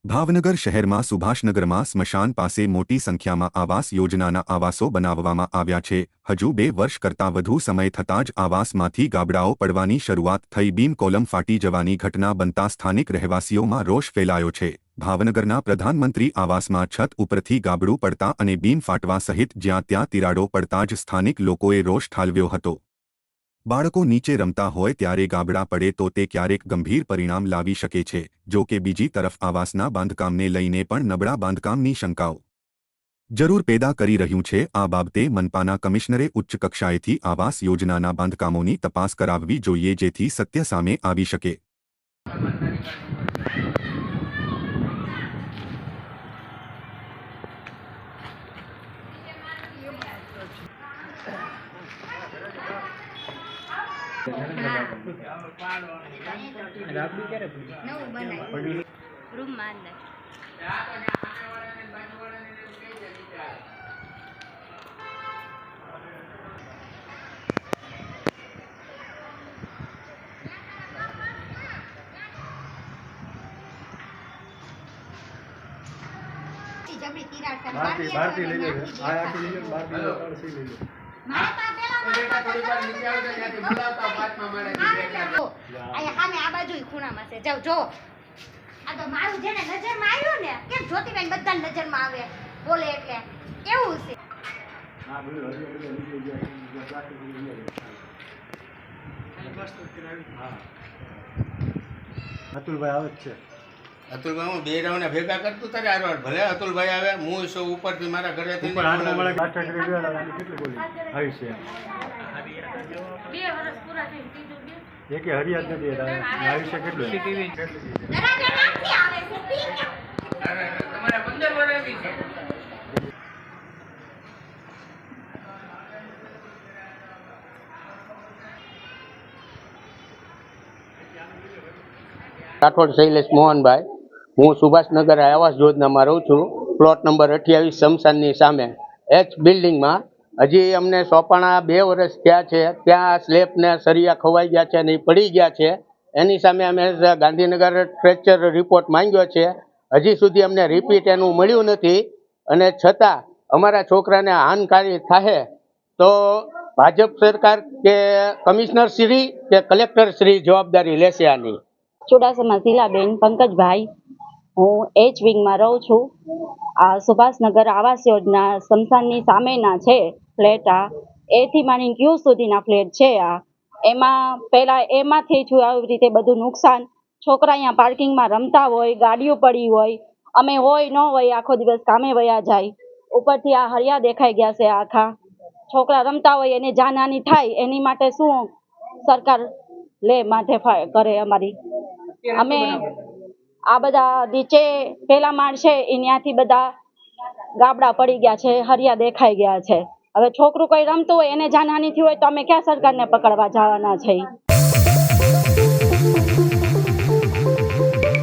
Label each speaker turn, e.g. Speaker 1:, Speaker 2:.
Speaker 1: ભાવનગર શહેરમાં સુભાષનગરમાં સ્મશાન પાસે મોટી સંખ્યામાં આવાસ યોજનાના આવાસો બનાવવામાં આવ્યા છે। હજુ 2 વર્ષ કરતાં વધુ સમય થતાં જ આવાસમાંથી ગાબડાઓ પડવાની શરૂઆત થઈ। બીમ કોલમ ફાટી જવાની ઘટના બનતા સ્થાનિક રહેવાસીઓમાં રોષ ફેલાયો છે। ભાવનગરના પ્રધાનમંત્રી આવાસમાં છત ઉપરથી ગાબડું પડતા અને બીમ ફાટવા સહિત જ્યાં ત્યાં તિરાડો પડતા જ સ્થાનિક લોકોએ રોષ ઠાલવ્યો હતો। બાળકો નીચે રમતા હોય ત્યારે ગાબડા પડે તો તે ક્યારેક ગંભીર પરિણામ લાવી શકે છે। જો કે બીજી તરફ આવાસના બાંધકામને લઈને પણ નબળા બાંધકામની શંકાઓ જરૂર પેદા કરી રહ્યું છે। આ બાબતે મનપાના કમિશનરે ઉચ્ચ કક્ષાએથી આવાસ યોજનાના બાંધકામોની તપાસ કરાવવી જોઈએ જેથી સત્ય સામે આવી શકે।
Speaker 2: भारती ले ले आया के लिए भारती लोकल से ले ले
Speaker 3: મારા પા પેલા બેટા થોડી વાર નીચે આવજો ત્યાંથી બોલાવતા પાછમાં મળે આયા સામે આ બાજુય ખૂણામાં છે જાવ જો આ તો મારું જેને નજરમાં આવ્યું ને કેમ જ્યોતિબેન બધા નજરમાં આવે બોલે એટલે કેવું છે
Speaker 2: हां बोलो हरी हरी ले प्लास्टिक ले ले बस तो किरावी हां अतुलભાઈ આવે છે
Speaker 4: अतुलભાઈ હું બે રાવને ભેગા કરતું તારે આરવાર ભલે અતુલભાઈ આવે હું સો ઉપરથી મારા ઘરેથી
Speaker 2: ઉપર હાથમાં મળે પ્લાસ્ટિક કરી દેવા લાગે કેટલી બોલી આવી છે
Speaker 3: 2 વર્ષ પૂરા થઈ ત્રીજું બે
Speaker 2: એ કે હરિયાત નથી આવી છે કેટલી
Speaker 3: દરાને નાખી આવે છે પી
Speaker 4: તમારે 15 વર્ષની છે राठौड़ शैलेश मोहनभाई हूँ सुभाषनगर आवास योजना में रहूँ छूँ प्लॉट नंबर 28 शमशाननी सामे एच बिल्डिंग में हजी अमने सोंपाणा 2 वर्ष थया छे त्या स्लेब ने सरिया खवाई गया है ने पड़ी गया है एनी सामे अमे गांधीनगर फ्रेक्चर रिपोर्ट मांग्यो है हजी सुधी अमने रिपीट एनुं मळ्युं नथी अने छतां अमारा छोकराने हानिकारी थाहे तो भाजप सरकार के कमिश्नर श्री के कलेक्टर श्री जवाबदारी लेशे आनी।
Speaker 5: चुडासमा शीलाबेन पंकजभाई हूँ एच विंग में रहूँ छूँ। आ सुभाषनगर आवास योजना शमशाननी सामेना छे फ्लेट आ एथी मानी क्यू सुधीना फ्लेट छे। आ एमां पहेला एमांथी ज આવી રીતે બધું નુકસાન છોકરા અહીંયા પાર્કિંગમાં રમતા હોય ગાડીઓ પડી હોય અમે હોય ન હોય આખો દિવસ કામે વયા જાય ઉપરથી આ હરિયા દેખાઈ ગયા છે આખા છોકરા રમતા હોય એને જાનહાની થાય એની માટે શું સરકાર લે માથે કરે અમારી અમે આ બધા નીચે પેલા માળ છે એનાથી બધા ગાબડા પડી ગયા છે હરિયા દેખાઈ ગયા છે હવે છોકરું કોઈ રમતું હોય એને જાનહાની થઈ હોય તો અમે ક્યાં સરકારને પકડવા જવાના છે।